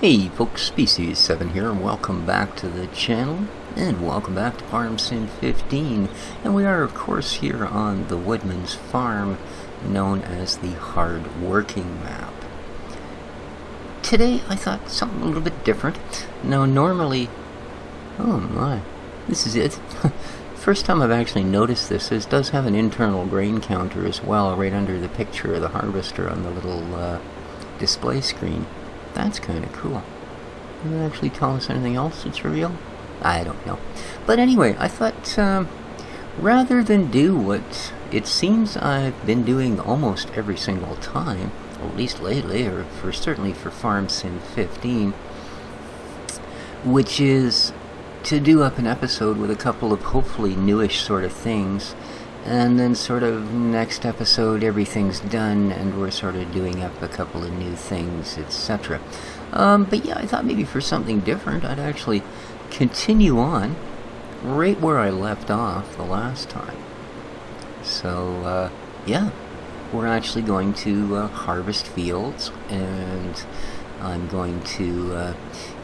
Hey folks, Species 7 here, and welcome back to the channel, and welcome back to Farm Sim 15, and we are of course here on the Woodman's Farm, known as the Hard Working map. Today I thought something a little bit different. Now normally, oh my, this is it. First time I've actually noticed this. This does have an internal grain counter as well, right under the picture of the harvester on the little display screen. That's kind of cool. Does it actually tell us anything else that's real? I don't know. But anyway, I thought rather than do what it seems I've been doing almost every single time, or at least lately, or certainly for Farm Sim 15, which is to do up an episode with a couple of hopefully newish sort of things, and then sort of next episode everything's done and we're sort of doing up a couple of new things, etc. But yeah, I thought maybe for something different I'd actually continue on right where I left off the last time. So yeah, we're actually going to harvest fields, and I'm going to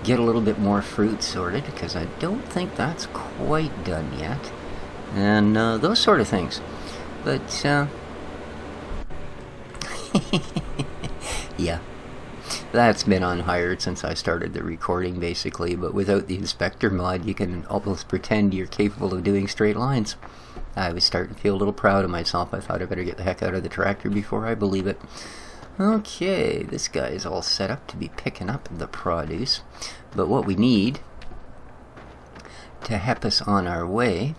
get a little bit more fruit sorted because I don't think that's quite done yet. And those sort of things. But yeah, that's been on hired since I started the recording basically, but without the inspector mod you can almost pretend you're capable of doing straight lines. I was starting to feel a little proud of myself. I thought I better get the heck out of the tractor before I believe it. Okay, this guy is all set up to be picking up the produce, but what we need to help us on our way,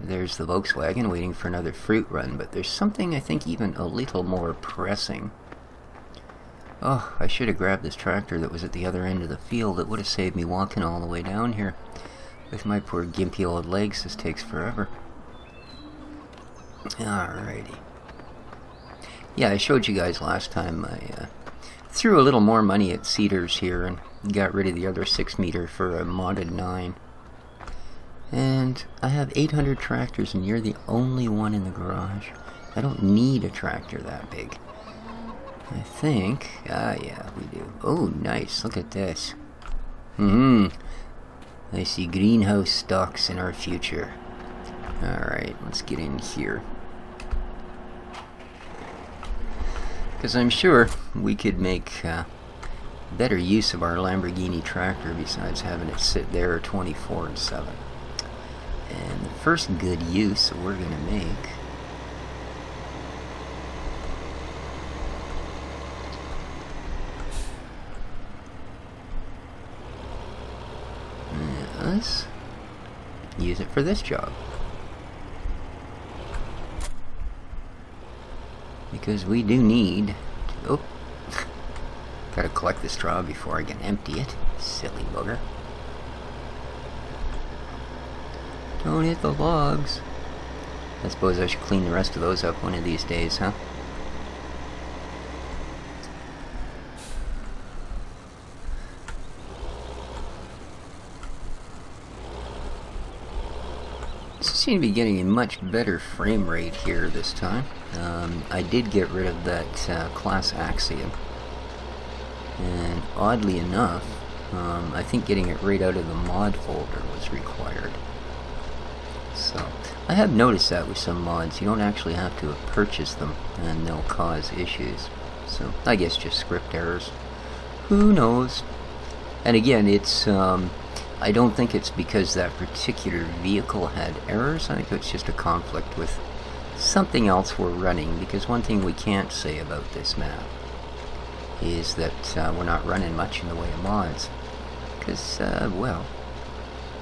there's the Volkswagen waiting for another fruit run, but there's something I think even a little more pressing. Oh, I should have grabbed this tractor that was at the other end of the field. It would have saved me walking all the way down here. With my poor gimpy old legs, this takes forever. Alrighty. Yeah, I showed you guys last time I threw a little more money at seeders here and got rid of the other 6-meter for a modded 9. And I have 800 tractors and you're the only one in the garage. I don't need a tractor that big. I think, yeah, we do. Oh, nice, look at this. I see greenhouse stocks in our future. Alright, let's get in here. Because I'm sure we could make better use of our Lamborghini tractor besides having it sit there 24/7. And the first good use we're going to make is use it for this job. Because we do need to, oh, gotta collect the straw before I can empty it. Silly bugger. Don't hit the logs. I suppose I should clean the rest of those up one of these days, huh? Seem to be getting a much better frame rate here this time. I did get rid of that class axiom, and oddly enough, I think getting it right out of the mod folder was required. So, I have noticed that with some mods, you don't actually have to purchase them, and they'll cause issues. So, I guess just script errors. Who knows? And again, it's, I don't think it's because that particular vehicle had errors. I think it's just a conflict with something else we're running, because one thing we can't say about this map is that we're not running much in the way of mods. Because, well,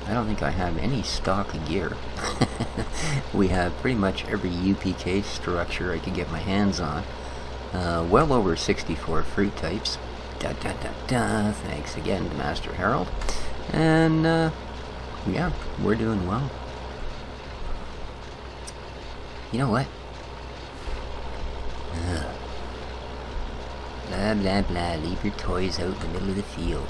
I don't think I have any stock gear. We have pretty much every UPK structure I could get my hands on. Well over 64 fruit types. Thanks again to Master Harold. And, yeah, we're doing well. You know what? Blah, blah, blah. Leave your toys out in the middle of the field.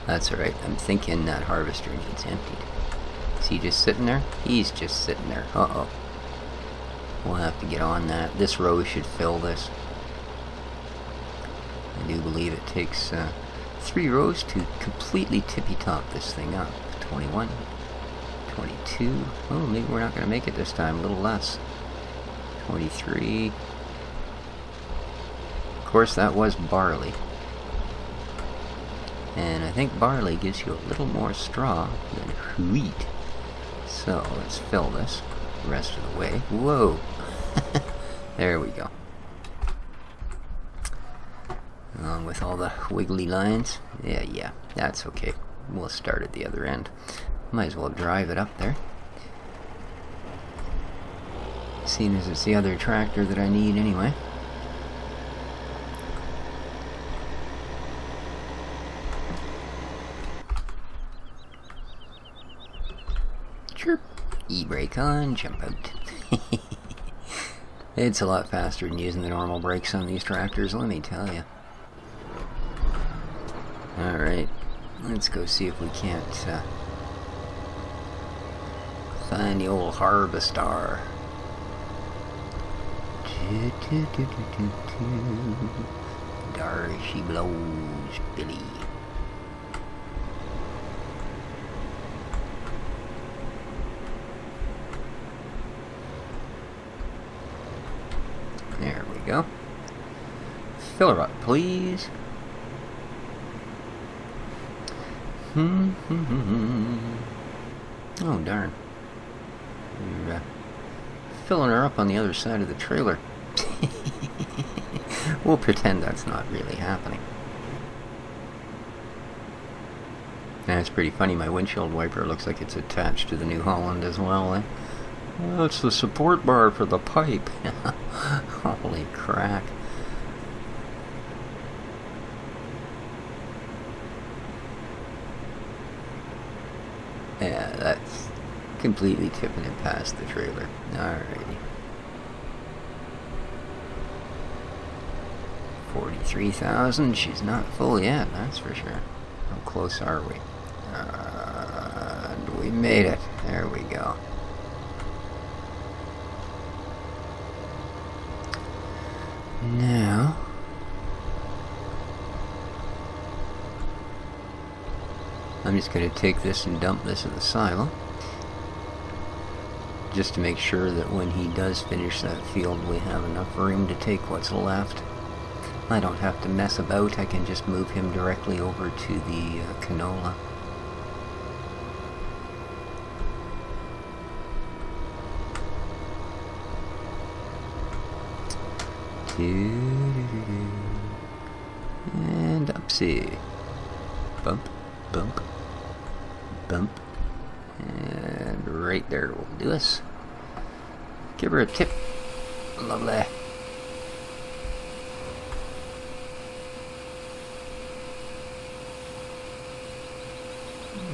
That's alright. I'm thinking that harvester needs emptied. Is he just sitting there? He's just sitting there. Uh-oh. We'll have to get on that. This row should fill this. do believe it takes 3 rows to completely tippy-top this thing up. 21, 22. Oh, maybe we're not going to make it this time. A little less. 23. Of course, that was barley. And I think barley gives you a little more straw than wheat. So let's fill this the rest of the way. Whoa! There we go. Along with all the wiggly lines. Yeah, that's okay. We'll start at the other end. Might as well drive it up there. Seeing as it's the other tractor that I need anyway. Chirp. E-brake on, jump out. It's a lot faster than using the normal brakes on these tractors, let me tell you. Alright, let's go see if we can't find the old harvester. There she blows, Billy. There we go. Fill her up, please. Oh, darn. You're filling her up on the other side of the trailer. We'll pretend that's not really happening. And it's pretty funny, my windshield wiper looks like it's attached to the New Holland as well, eh? Well, it's the support bar for the pipe. Holy crack. Yeah, that's completely tipping it past the trailer. Alrighty. 43,000. She's not full yet, that's for sure. How close are we? And we made it. There we go. Now, I'm just going to take this and dump this in the silo, just to make sure that when he does finish that field we have enough room to take what's left. I don't have to mess about, I can just move him directly over to the canola. And upsy. Bump, bump, bump. And right there will do us. Give her a tip. Lovely.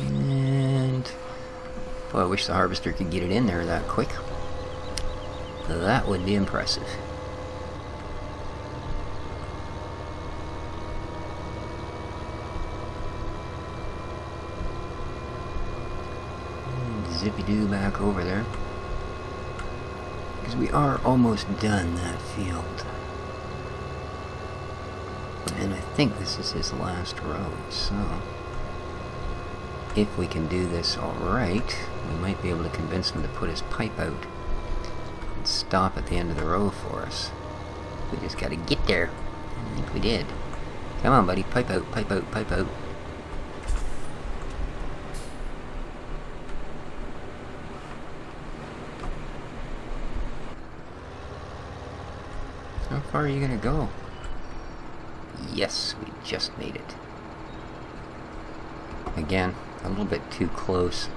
And boy, I wish the harvester could get it in there that quick. That would be impressive. Zippy-doo back over there, because we are almost done that field, and I think this is his last row, so if we can do this alright, we might be able to convince him to put his pipe out and stop at the end of the row for us. We just gotta get there. I think we did. Come on, buddy, pipe out, pipe out, pipe out. How far are you gonna go? Yes, we just made it. Again, a little bit too close.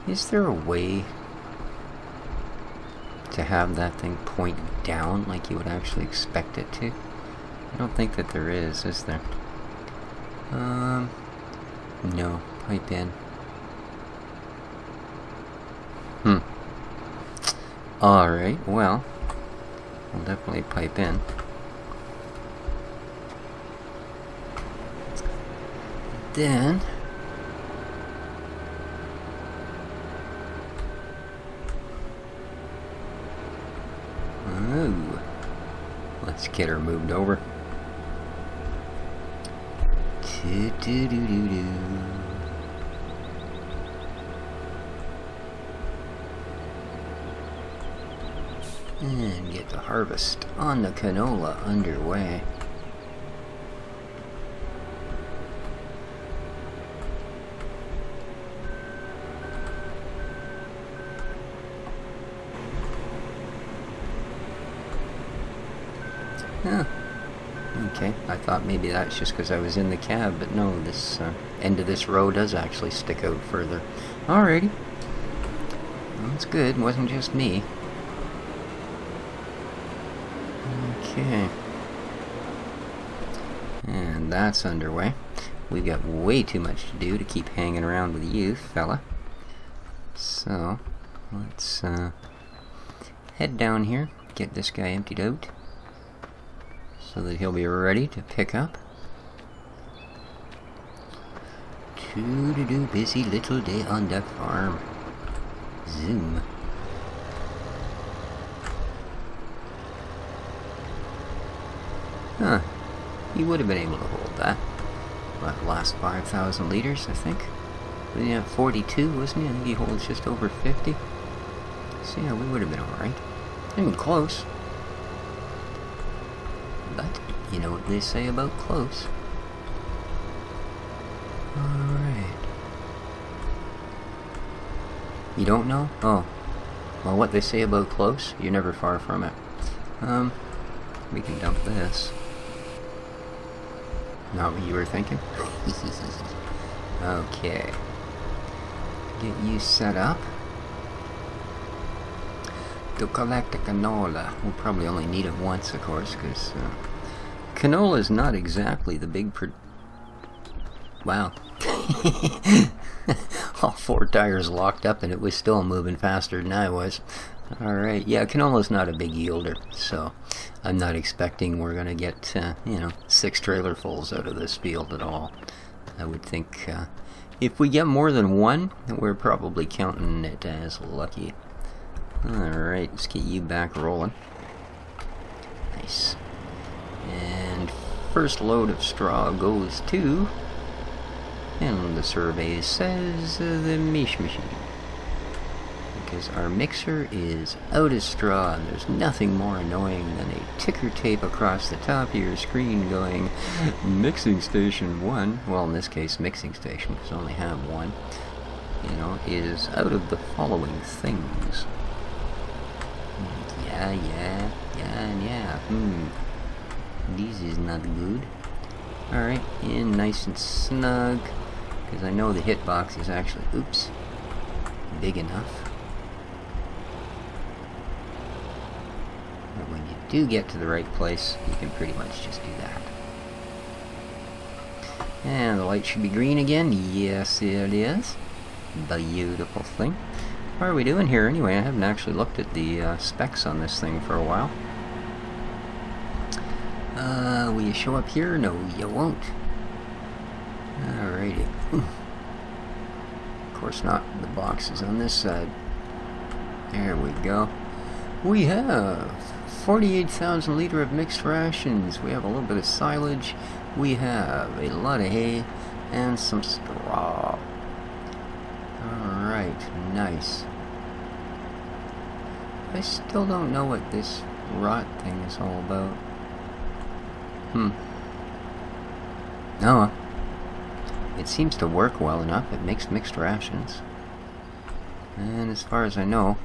Is there a way to have that thing point down like you would actually expect it to? I don't think that there is there? No. Pipe in. Alright, well, we'll definitely pipe in. Then, let's get her moved over. Do-do-do-do-do. And get the harvest on the canola underway. Huh. Okay, I thought maybe that's just because I was in the cab, but no, this end of this row does actually stick out further. Alrighty. That's good, it wasn't just me. Okay. And that's underway. We've got way too much to do to keep hanging around with you, fella. So, let's head down here, get this guy emptied out, so that he'll be ready to pick up. Doo-doo-doo, busy little day on the farm. Zoom. Huh. He would have been able to hold that. What, last 5,000 liters, I think? Yeah, 42, wasn't he? I think he holds just over 50. So yeah, we would have been alright. Even close. But, you know what they say about close. Alright. You don't know? Oh. Well, what they say about close, you're never far from it. We can dump this. Not what you were thinking? Okay. Get you set up to collect the canola. We'll probably only need it once, of course, because canola is not exactly the big wow. All 4 tires locked up and it was still moving faster than I was. Alright, yeah, canola's not a big yielder, so I'm not expecting we're going to get, you know, 6 trailerfuls out of this field at all. I would think if we get more than 1, we're probably counting it as lucky. Alright, let's get you back rolling. Nice. And first load of straw goes to, and the survey says, the mesh machine. Because our mixer is out of straw, and there's nothing more annoying than a ticker tape across the top of your screen going, mixing station 1, well in this case mixing station, because I only have one, you know, is out of the following things. Yeah, this is not good. Alright, in nice and snug, because I know the hitbox is actually, oops, big enough. But when you do get to the right place, you can pretty much just do that. And the light should be green again. Yes, it is. Beautiful thing. What are we doing here anyway? I haven't actually looked at the specs on this thing for a while. Will you show up here? No, you won't. Alrighty. Of course not. The box is on this side. There we go. We have 48,000 liter of mixed rations. We have a little bit of silage. We have a lot of hay and some straw. Alright, nice. I still don't know what this rot thing is all about. No, it seems to work well enough. It makes mixed rations. And as far as I know,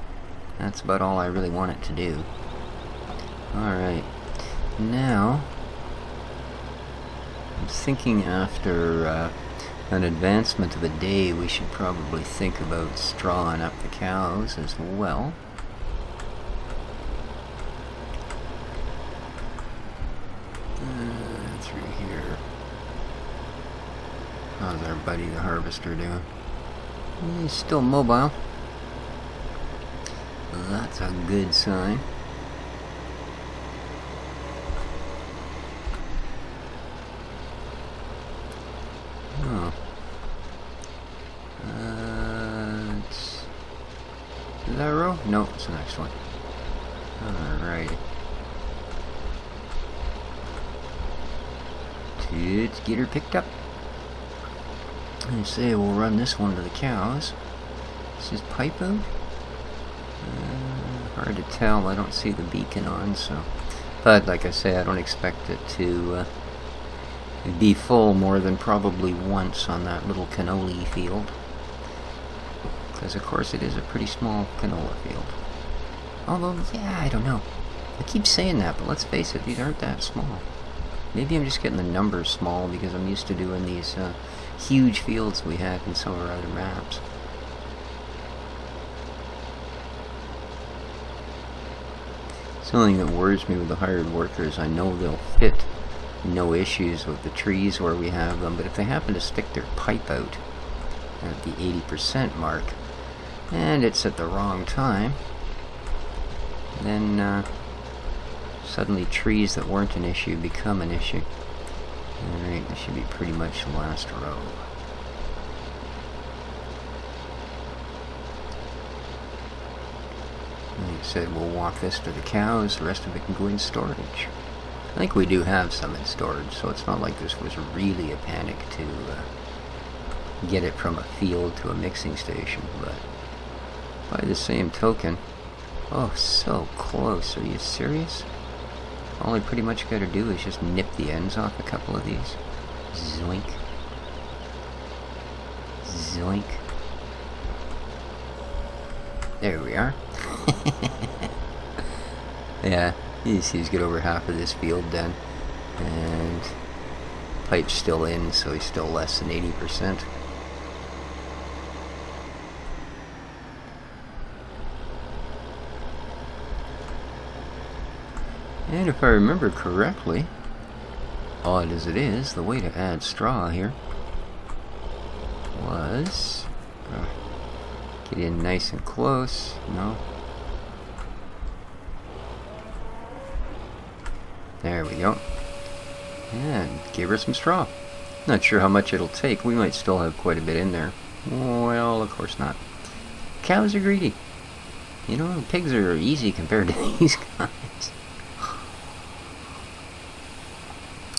that's about all I really want it to do. Alright, now I'm thinking after an advancement of a day, we should probably think about strawing up the cows as well. Through here. How's our buddy the harvester doing? He's still mobile. That's a good sign. Oh. Is that a row? No, it's the next one. Alright. Let's get her picked up. I say we'll run this one to the cows. This is pipe out? Hard to tell. I don't see the beacon on, so. But like I say, I don't expect it to be full more than probably once on that little canola field. Because of course it is a pretty small canola field. Although, yeah, I don't know. I keep saying that, but let's face it, these aren't that small. Maybe I'm just getting the numbers small because I'm used to doing these huge fields we had in some of our other maps. Something that worries me with the hired workers, I know they'll fit, no issues with the trees where we have them, but if they happen to stick their pipe out at the 80% mark, and it's at the wrong time, then suddenly trees that weren't an issue become an issue. Alright, this should be pretty much the last row. Like I said, we'll walk this to the cows, the rest of it can go in storage. I think we do have some in storage, so it's not like this was really a panic to get it from a field to a mixing station, but by the same token, oh, so close, are you serious? All I pretty much gotta do is just nip the ends off a couple of these. Zoink. Zoink. There we are. Yeah, you see he's got over half of this field done. And pipe's still in, so he's still less than 80%. And if I remember correctly, odd as it is, the way to add straw here was get in nice and close. No. There we go. And give her some straw. Not sure how much it'll take. We might still have quite a bit in there. Well, of course not. Cows are greedy. You know, pigs are easy compared to these guys.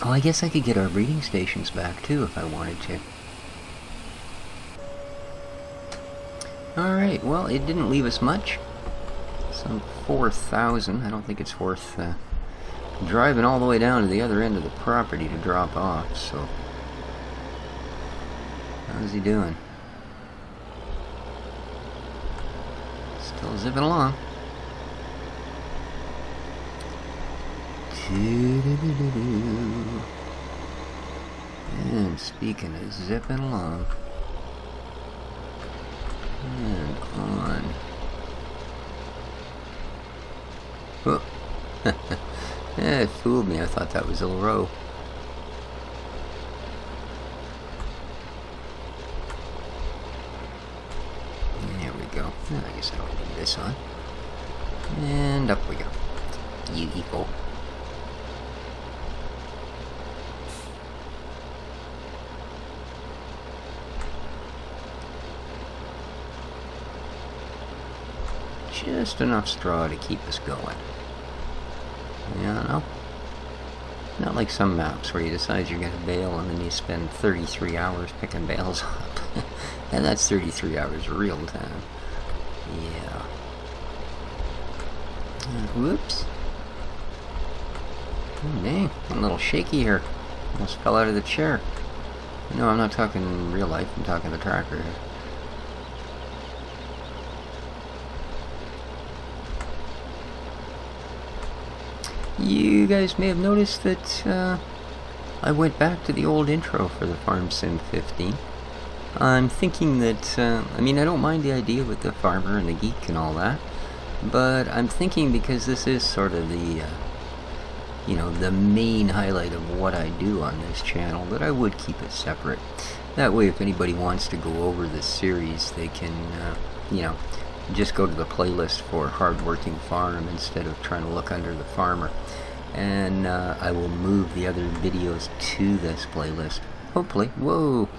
Oh, I guess I could get our breeding stations back too if I wanted to. Alright, well, it didn't leave us much. Some 4,000. I don't think it's worth driving all the way down to the other end of the property to drop off, so. How's he doing? Still zipping along. And speaking of zipping along, and on. Oh. Yeah, it fooled me. I thought that was a row. There we go. I guess I don't need this on. And up we go. You equal. Just enough straw to keep us going. Yeah, no. Not like some maps where you decide you're going to bail and then you spend 33 hours picking bales up. And that's 33 hours real time. Yeah. Whoops. Oh, dang. I'm a little shaky here. Almost fell out of the chair. No, I'm not talking in real life. I'm talking the tracker here. You guys may have noticed that I went back to the old intro for the Farm Sim 15. I'm thinking that, I mean, I don't mind the idea with the farmer and the geek and all that, but I'm thinking because this is sort of the, you know, the main highlight of what I do on this channel, that I would keep it separate. That way, if anybody wants to go over this series, they can, you know, just go to the playlist for Hardworking Farm instead of trying to look under the farmer. And I will move the other videos to this playlist. Hopefully. Whoa!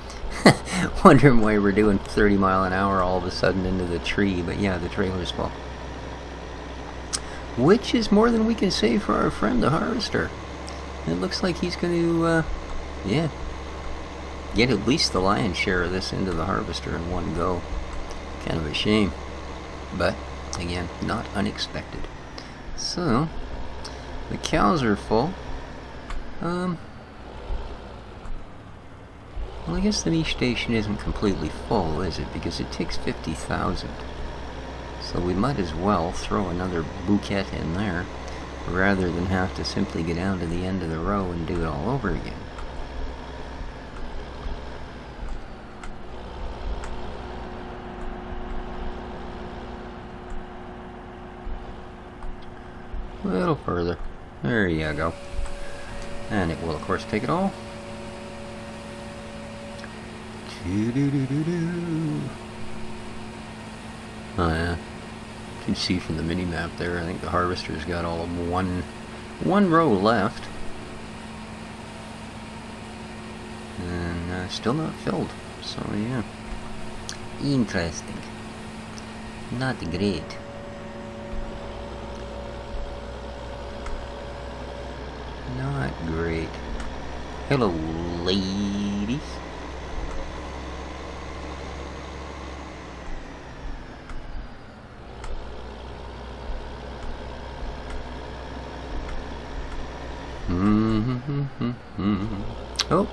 Wondering why we're doing 30 mile an hour all of a sudden into the tree, but yeah, the trailer's full. Which is more than we can say for our friend the harvester. It looks like he's going to yeah, get at least the lion's share of this into the harvester in one go. Kind of a shame, but again, not unexpected. So the cows are full. Well, I guess the niche station isn't completely full, is it? Because it takes 50,000. So we might as well throw another bouquet in there, rather than have to simply go down to the end of the row and do it all over again. A little further. There you go. And it will, of course, take it all. Oh yeah, you can see from the mini-map there, I think the harvester's got all of one row left. And still not filled, so yeah. Interesting. Not great. Not great. Hello, ladies. Oh.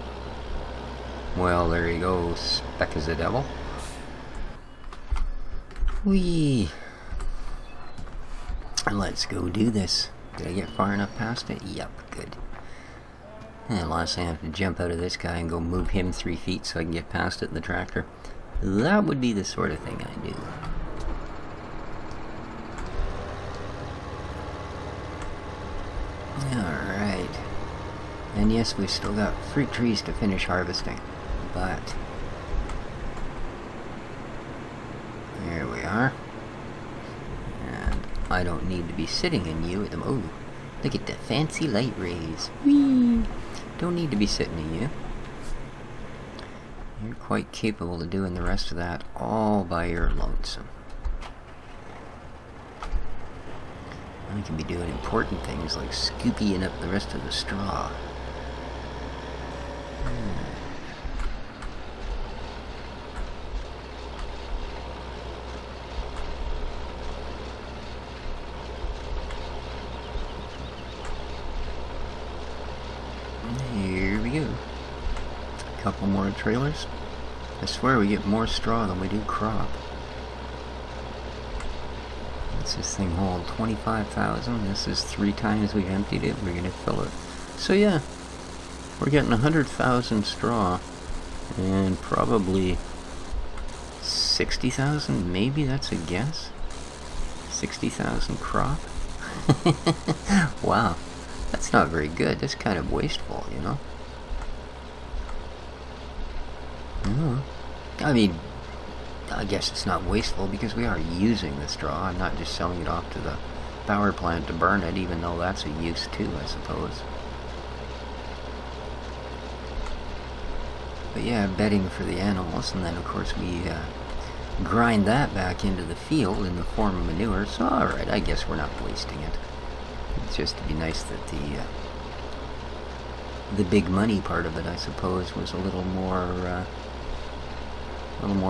Well, there you go. Speck as a devil. Whee. Let's go do this. Did I get far enough past it? Yep, good. And last I have to jump out of this guy and go move him 3 feet so I can get past it in the tractor. That would be the sort of thing I do. Alright. And yes, we've still got fruit trees to finish harvesting. But there we are. And I don't need to be sitting in you at the moment. Oh, look at the fancy light rays. Whee! Don't need to be sitting in you. You're quite capable of doing the rest of that all by your lonesome. I can be doing important things like scooping up the rest of the straw. Here we go. A couple more trailers. I swear we get more straw than we do crop. What's this thing hold? 25,000. This is 3 times we've emptied it. We're gonna fill it. So yeah, we're getting 100,000 straw and probably 60,000. Maybe that's a guess. 60,000 crop. Wow, that's not very good. That's kind of wasteful, you know. I mean, I guess it's not wasteful because we are using the straw. I'm not just selling it off to the power plant to burn it, even though that's a use too, I suppose. But yeah, bedding for the animals, and then of course we grind that back into the field in the form of manure. So alright, I guess we're not wasting it. It's just to be nice that the big money part of it, I suppose, was a little more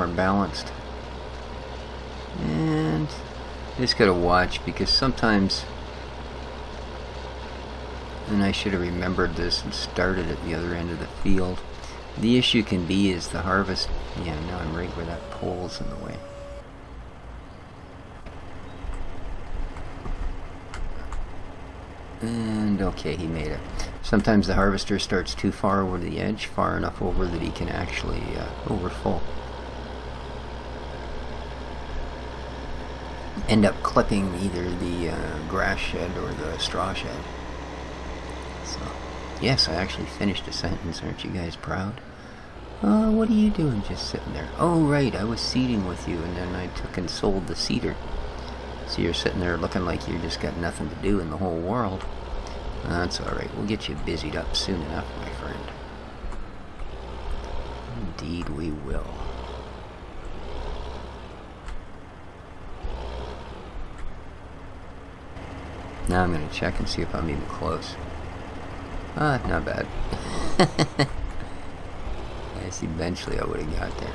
balanced. And just gotta watch, because sometimes, and I should have remembered this and started at the other end of the field, the issue can be is the harvest. Yeah, now I'm right where that pole's in the way. And okay, he made it. Sometimes the harvester starts too far over the edge, far enough over that he can actually overfull. End up clipping either the grass shed or the straw shed. So, yes, I actually finished a sentence. Aren't you guys proud? What are you doing just sitting there? Oh, right, I was seeding with you, and then I took and sold the seeder. So you're sitting there looking like you just got nothing to do in the whole world. That's alright, we'll get you busied up soon enough, my friend. Indeed we will. Now I'm going to check and see if I'm even close. Not bad. guess eventually I would have got there.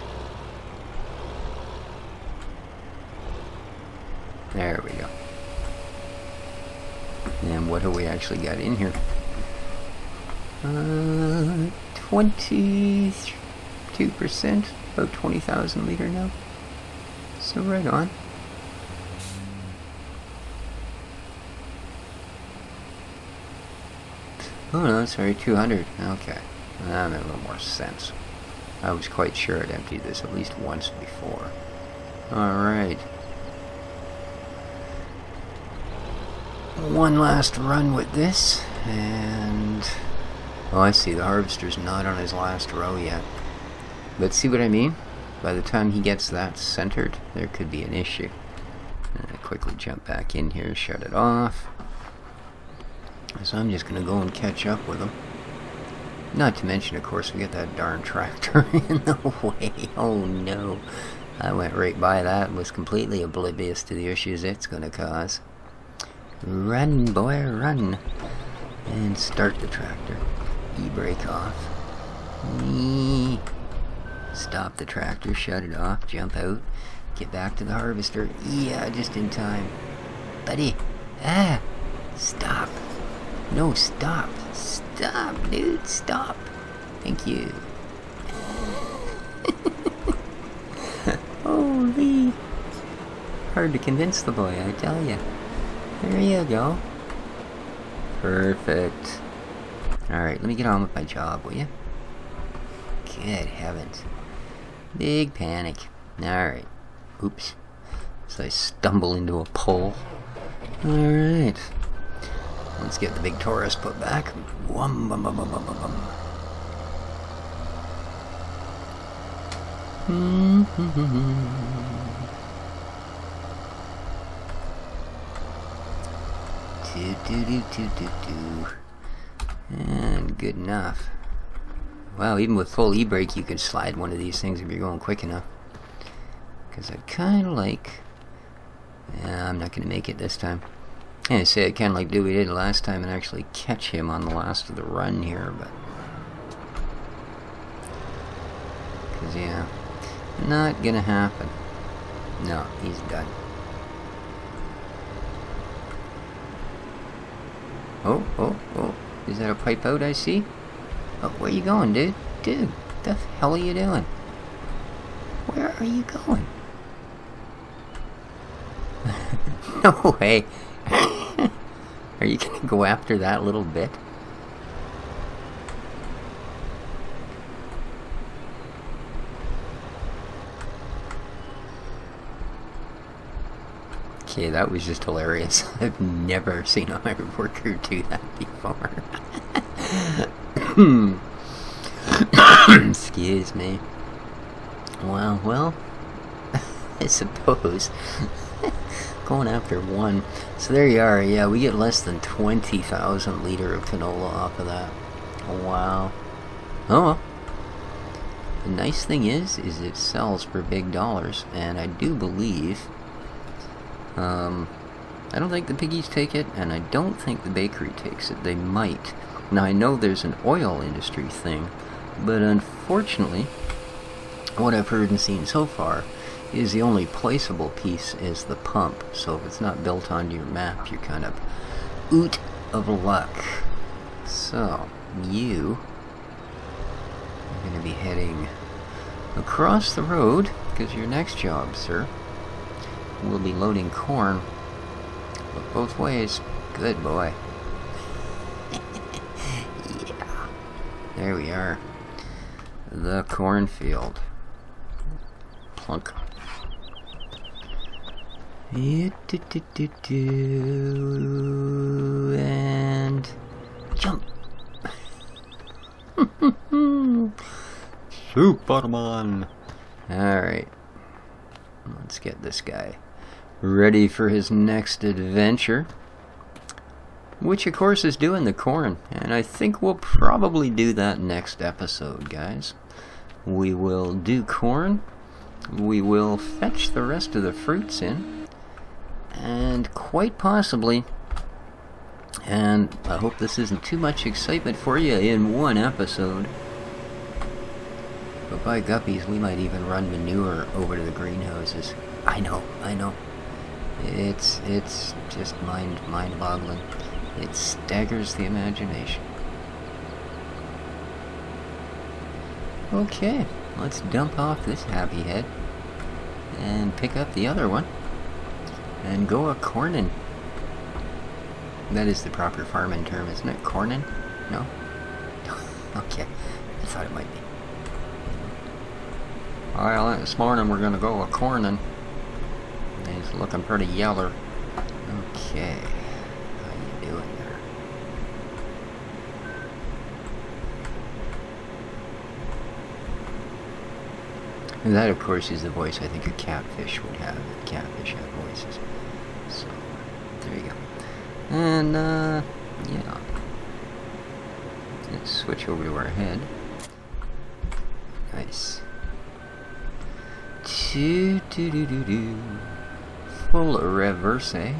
There we go. And what have we actually got in here? 22%, about 20,000 liter now. So right on. Oh no, sorry, 200. Okay, that made a little more sense. I was quite sure I'd emptied this at least once before. Alright. One last run with this, and... oh, I see, the harvester's not on his last row yet. But see what I mean? By the time he gets that centered, there could be an issue. And I quickly jump back in here, shut it off. So I'm just going to go and catch up with him. Not to mention, of course, we get that darn tractor in the way. Oh no. I went right by that and was completely oblivious to the issues it's going to cause. Run, boy, run. And start the tractor. E-brake off. Stop the tractor, shut it off, jump out, get back to the harvester. Yeah, just in time. Buddy. Ah! Stop. No, stop. Stop, dude, stop. Thank you. Holy. Hard to convince the boy, I tell ya. There you go. Perfect. Alright, let me get on with my job, will you? Good heavens. Big panic. Alright. Oops. So I stumble into a pole. Alright. Let's get the big Taurus put back. Wum, bum, bum, bum, bum, bum, bum. And good enough. Wow, even with full e-brake you could slide one of these things if you're going quick enough. Because I'd kind of like... yeah, I'm not going to make it this time. I say I kind of like do what we did last time and actually catch him on the last of the run here, but... because, yeah, not going to happen. No, he's done. Oh, oh, oh. Is that a pipe out I see? Oh, where you going, dude? Dude, what the hell are you doing? Where are you going? No way. Are you gonna go after that little bit? Okay, that was just hilarious. I've never seen a hired worker do that before. Excuse me. Well, I suppose. Going after one. So there you are. Yeah, we get less than 20,000 liter of canola off of that. Oh, wow. Oh well. The nice thing is it sells for big dollars, and I do believe I don't think the piggies take it, and I don't think the bakery takes it. They might. Now I know there's an oil industry thing, but unfortunately what I've heard and seen so far is the only placeable piece is the pump. So if it's not built onto your map, you're kind of out of luck. So you are going to be heading across the road, because your next job, sir, will be loading corn. Look both ways. Good boy. Yeah. There we are. The cornfield. Plunk. And jump. Superman. Alright. Let's get this guy ready for his next adventure, which of course is doing the corn, and I think we'll probably do that next episode, guys. We will do corn, we will fetch the rest of the fruits in, and quite possibly, and I hope this isn't too much excitement for you in one episode, But by guppies, we might even run manure over to the greenhouses. I know. It's just mind-boggling. It staggers the imagination. Okay, let's dump off this happy head and pick up the other one and go a-cornin'. That is the proper farming term, isn't it? Cornin'? No? Okay, I thought it might be. Well, this morning we're gonna go a-cornin'. He's looking pretty yeller. Okay, how you doing there? And that, of course, is the voice I think a catfish would have. Catfish have voices. So, there you go. And, yeah. Let's switch over to our head. Nice. Do-do-do-do-do. Full reverse. Wee.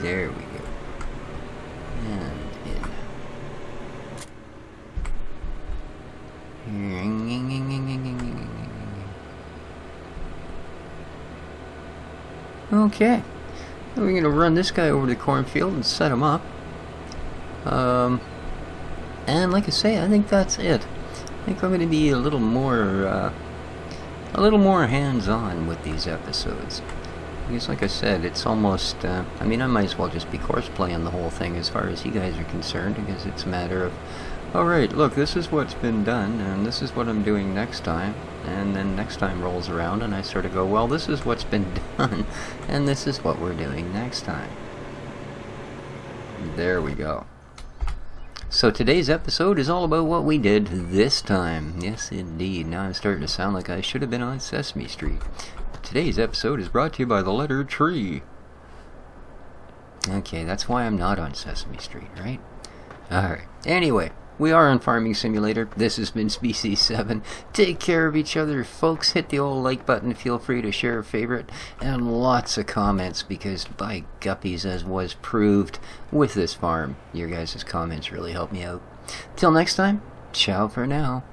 There we go. And in. Okay. We're going to run this guy over to the cornfield and set him up. And like I say, I think that's it. I think I'm going to be a little more hands-on with these episodes. Because like I said, it's almost, I mean, I might as well just be course-playing the whole thing as far as you guys are concerned, because it's a matter of, alright, look, this is what's been done, and this is what I'm doing next time, and then next time rolls around, and I sort of go, well, this is what's been done, and this is what we're doing next time. There we go. So today's episode is all about what we did this time. Yes, indeed. Now I'm starting to sound like I should have been on Sesame Street. Today's episode is brought to you by the letter tree. Okay, that's why I'm not on Sesame Street, right? Alright. Anyway, we are on Farming Simulator. This has been Species 7. Take care of each other, folks. Hit the old like button. Feel free to share a favorite. And lots of comments, because by guppies, as was proved with this farm, your guys' comments really help me out. Till next time, ciao for now.